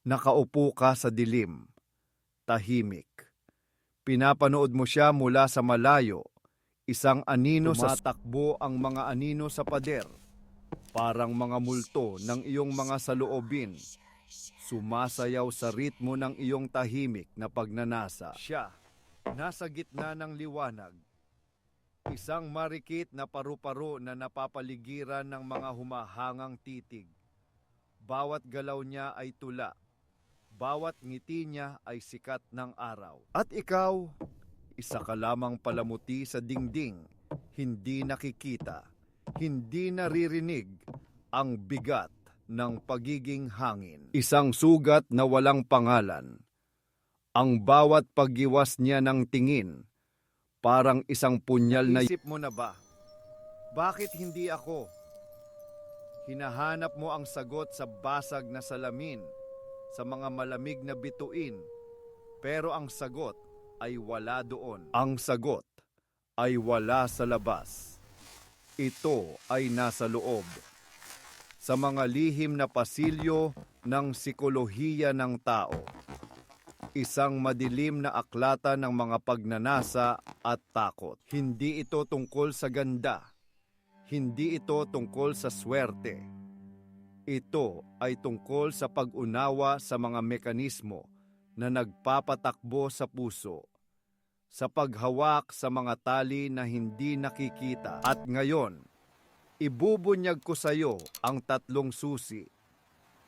Nakaupo ka sa dilim, tahimik. Pinapanood mo siya mula sa malayo. Isang anino tumatakbo ang mga anino sa pader. Parang mga multo ng iyong mga saloobin. Sumasayaw sa ritmo ng iyong tahimik na pagnanasa. Siya, nasa gitna ng liwanag. Isang marikit na paru-paro na napapaligiran ng mga humahangang titig. Bawat galaw niya ay tula. Bawat ngiti niya ay sikat ng araw. At ikaw, isa ka lamang palamuti sa dingding, hindi nakikita, hindi naririnig ang bigat ng pagiging hangin. Isang sugat na walang pangalan. Ang bawat paggiwas niya ng tingin, parang isang punyal na... Naisip mo na ba? Bakit hindi ako? Hinahanap mo ang sagot sa basag na salamin, sa mga malamig na bituin, pero ang sagot ay wala doon. Ang sagot ay wala sa labas. Ito ay nasa loob. Sa mga lihim na pasilyo ng sikolohiya ng tao. Isang madilim na aklatan ng mga pagnanasa at takot. Hindi ito tungkol sa ganda. Hindi ito tungkol sa swerte. Ito ay tungkol sa pag-unawa sa mga mekanismo na nagpapatakbo sa puso, sa paghawak sa mga tali na hindi nakikita. At ngayon, ibubunyag ko sa iyo ang tatlong susi,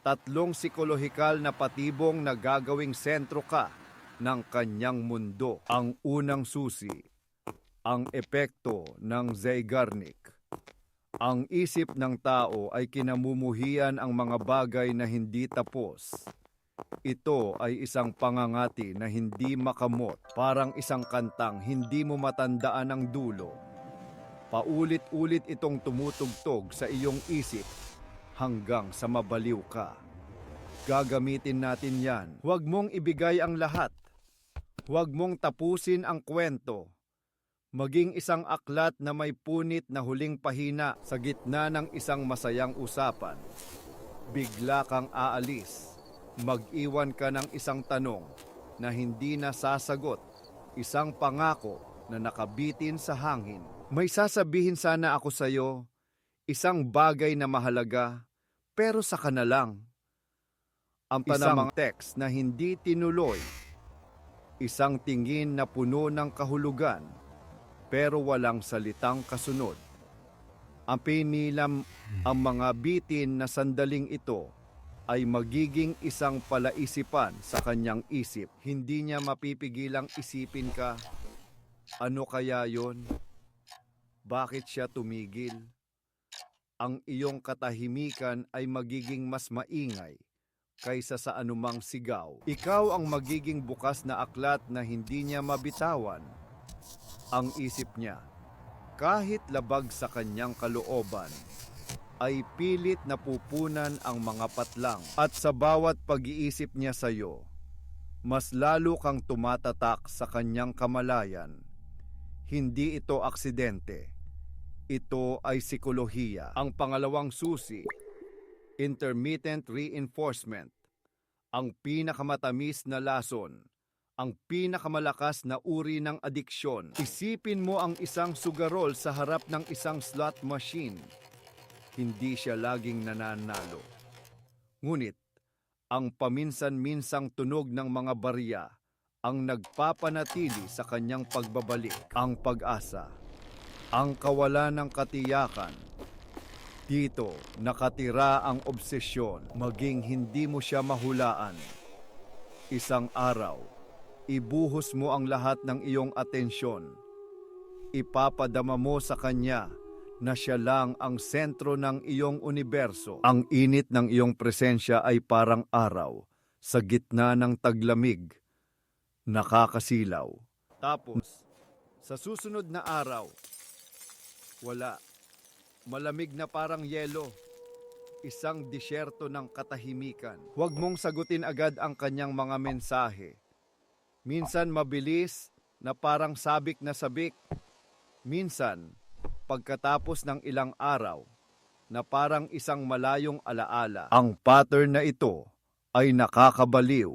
tatlong psikolohikal na patibong na gagawing sentro ka ng kanyang mundo. Ang unang susi, ang epekto ng Zeigarnik. Ang isip ng tao ay kinamumuhian ang mga bagay na hindi tapos. Ito ay isang pangangati na hindi makamot, parang isang kantang hindi mo matandaan ang dulo. Paulit-ulit itong tumutugtog sa iyong isip hanggang sa mabaliw ka. Gagamitin natin yan. Huwag mong ibigay ang lahat. Huwag mong tapusin ang kwento. Maging isang aklat na may punit na huling pahina sa gitna ng isang masayang usapan. Bigla kang aalis. Mag-iwan ka ng isang tanong na hindi nasasagot. Isang pangako na nakabitin sa hangin. May sasabihin sana ako sa iyo, isang bagay na mahalaga, pero saka na lang. Ang panamang text na hindi tinuloy. Isang tingin na puno ng kahulugan, pero walang salitang kasunod. Ang pinilam ang mga bitin na sandaling ito ay magiging isang palaisipan sa kanyang isip. Hindi niya mapipigilang isipin ka, ano kaya yon? Bakit siya tumigil? Ang iyong katahimikan ay magiging mas maingay kaysa sa anumang sigaw. Ikaw ang magiging bukas na aklat na hindi niya mabitawan. Ang isip niya, kahit labag sa kanyang kalooban, ay pilit na pupunan ang mga patlang. At sa bawat pag-iisip niya sa iyo, mas lalo kang tumatatak sa kanyang kamalayan. Hindi ito aksidente. Ito ay sikolohiya. Ang pangalawang susi, intermittent reinforcement. Ang pinakamatamis na lason. Ang pinakamalakas na uri ng adiksyon. Isipin mo ang isang sugarol sa harap ng isang slot machine. Hindi siya laging nananalo. Ngunit, ang paminsan-minsang tunog ng mga barya ang nagpapanatili sa kanyang pagbabalik. Ang pag-asa. Ang kawalan ng katiyakan. Dito, nakatira ang obsesyon, maging hindi mo siya mahulaan. Isang araw, ibuhos mo ang lahat ng iyong atensyon. Ipapadama mo sa kanya na siya lang ang sentro ng iyong universo. Ang init ng iyong presensya ay parang araw sa gitna ng taglamig, nakakasilaw. Tapos, sa susunod na araw, wala. Malamig na parang yelo. Isang disyerto ng katahimikan. Huwag mong sagutin agad ang kanyang mga mensahe. Minsan mabilis na parang sabik na sabik. Minsan, pagkatapos ng ilang araw, na parang isang malayong alaala. Ang pattern na ito ay nakakabaliw.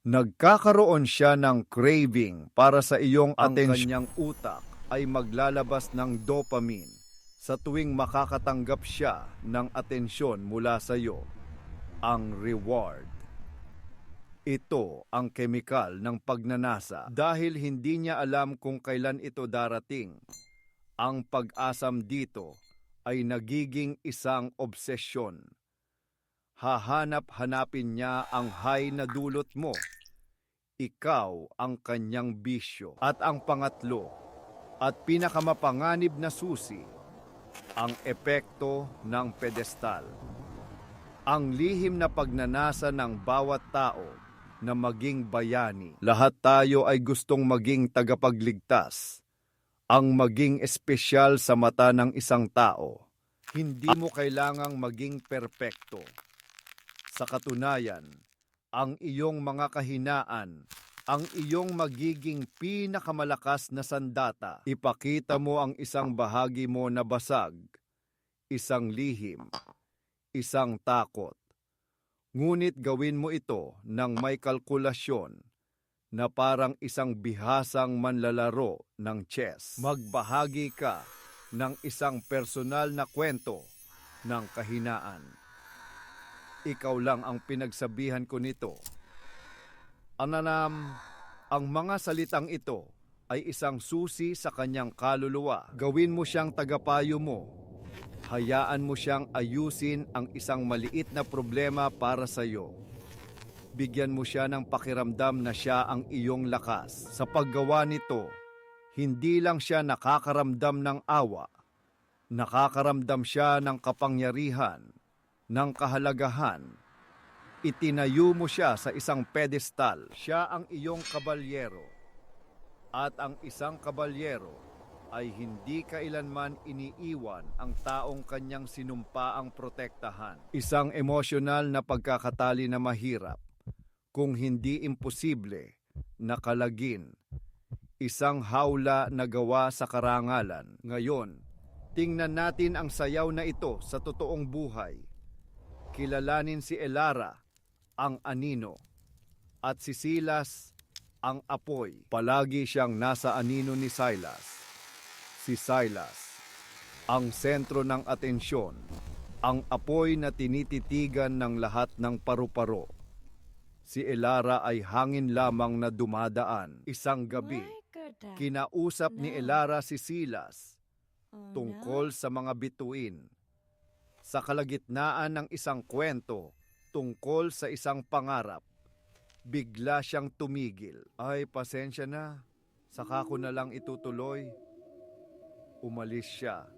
Nagkakaroon siya ng craving para sa iyong atensyon. Ang kanyang utak ay maglalabas ng dopamine sa tuwing makakatanggap siya ng atensyon mula sa iyo, ang reward. Ito ang kemikal ng pagnanasa dahil hindi niya alam kung kailan ito darating. Ang pag-asam dito ay nagiging isang obsesyon. Hahanap-hanapin niya ang high na dulot mo. Ikaw ang kanyang bisyo. At ang pangatlo at pinakamapanganib na susi, ang epekto ng pedestal. Ang lihim na pagnanasa ng bawat tao na maging bayani. Lahat tayo ay gustong maging tagapagligtas, ang maging espesyal sa mata ng isang tao. Hindi mo kailangang maging perpekto. Sa katunayan, ang iyong mga kahinaan, ang iyong magiging pinakamalakas na sandata. Ipakita mo ang isang bahagi mo na basag, isang lihim, isang takot. Ngunit gawin mo ito ng may kalkulasyon na parang isang bihasang manlalaro ng chess. Magbahagi ka ng isang personal na kwento ng kahinaan. Ikaw lang ang pinagsabihan ko nito. Ananam, ang mga salitang ito ay isang susi sa kanyang kaluluwa. Gawin mo siyang tagapayo mo. Hayaan mo siyang ayusin ang isang maliit na problema para sa iyo. Bigyan mo siya ng pakiramdam na siya ang iyong lakas. Sa paggawa nito, hindi lang siya nakakaramdam ng awa, nakakaramdam siya ng kapangyarihan, ng kahalagahan. Itinayo mo siya sa isang pedestal. Siya ang iyong kabalyero. At ang isang kabalyero ay hindi kailanman iniiwan ang taong kanyang sinumpaang protektahan. Isang emosyonal na pagkakatali na mahirap, kung hindi imposible, nakalagin. Isang hawla na gawa sa karangalan. Ngayon, tingnan natin ang sayaw na ito sa totoong buhay. Kilalanin si Elara, ang anino, at si Silas, ang apoy. Palagi siyang nasa anino ni Silas. Si Silas, ang sentro ng atensyon, ang apoy na tinititigan ng lahat ng paru-paro. Si Elara ay hangin lamang na dumadaan. Isang gabi, kinausap ni Elara si Silas tungkol sa mga bituin. Sa kalagitnaan ng isang kwento tungkol sa isang pangarap, bigla siyang tumigil. Ay, pasensya na, saka ko na lang itutuloy. Umalis siya.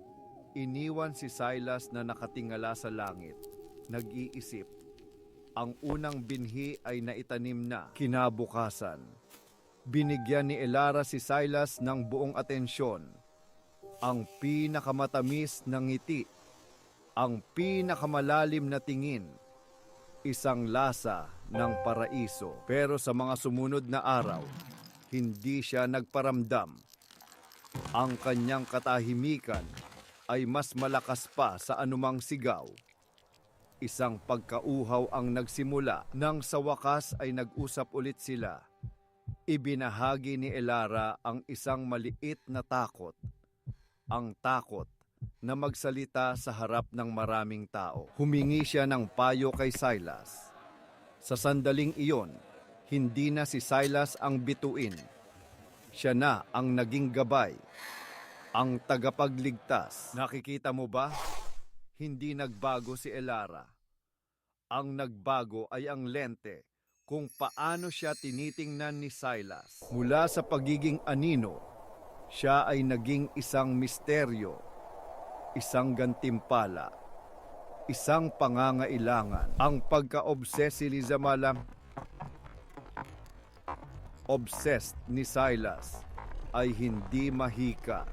Iniwan si Silas na nakatingala sa langit, nag-iisip. Ang unang binhi ay naitanim na. Kinabukasan, binigyan ni Elara si Silas ng buong atensyon. Ang pinakamatamis na ngiti, ang pinakamalalim na tingin, isang lasa ng paraiso. Pero sa mga sumunod na araw, hindi siya nagparamdam. Ang kanyang katahimikan ay mas malakas pa sa anumang sigaw. Isang pagkauhaw ang nagsimula nang sa wakas ay nag-usap ulit sila. Ibinahagi ni Elara ang isang maliit na takot. Ang takot na magsalita sa harap ng maraming tao. Humingi siya ng payo kay Silas. Sa sandaling iyon, hindi na si Silas ang bituin. Siya na ang naging gabay, ang tagapagligtas. Nakikita mo ba? Hindi nagbago si Elara. Ang nagbago ay ang lente kung paano siya tinitingnan ni Silas. Mula sa pagiging anino, siya ay naging isang misteryo, isang gantimpala, isang pangangailangan. Ang pagka-obsessed ni Silas ay hindi mahika.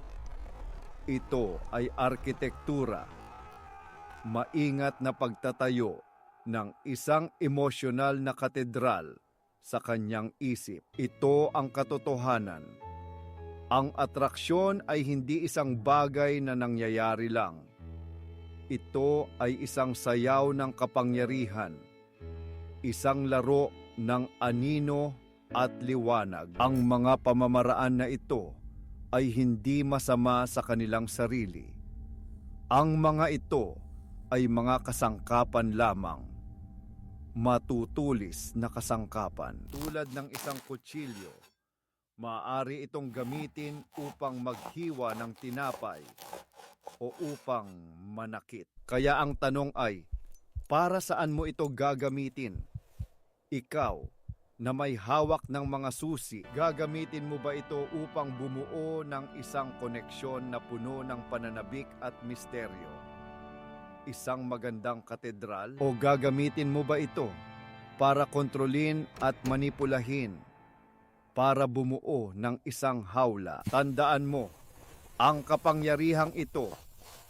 Ito ay arkitektura, maingat na pagtatayo ng isang emosyonal na katedral sa kanyang isip. Ito ang katotohanan. Ang atraksyon ay hindi isang bagay na nangyayari lang. Ito ay isang sayaw ng kapangyarihan. isang laro ng anino at liwanag. Ang mga pamamaraan na ito ay hindi masama sa kanilang sarili. Ang mga ito ay mga kasangkapan lamang, matutulis na kasangkapan. Tulad ng isang kutsilyo, maaari itong gamitin upang maghiwa ng tinapay o upang manakit. Kaya ang tanong ay, para saan mo ito gagamitin? Ikaw na may hawak ng mga susi, gagamitin mo ba ito upang bumuo ng isang koneksyon na puno ng pananabik at misteryo? Isang magandang katedral? O gagamitin mo ba ito para kontrolin at manipulahin, para bumuo ng isang hawla? Tandaan mo, ang kapangyarihang ito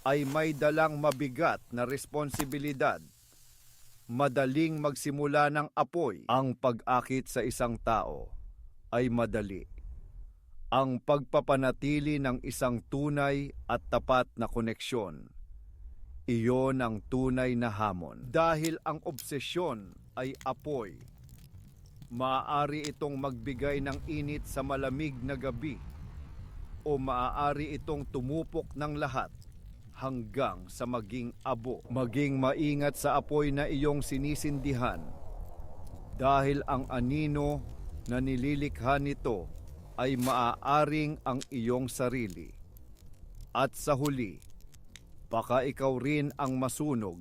ay may dalang mabigat na responsibilidad. Madaling magsimula ng apoy. Ang pag-akit sa isang tao ay madali. Ang pagpapanatili ng isang tunay at tapat na koneksyon, iyon ang tunay na hamon. Dahil ang obsesyon ay apoy, maaari itong magbigay ng init sa malamig na gabi o maaari itong tumupok ng lahat hanggang sa maging abo. Maging maingat sa apoy na iyong sinisindihan dahil ang anino na nililikha nito ay maaaring ang iyong sarili. At sa huli, baka ikaw rin ang masunog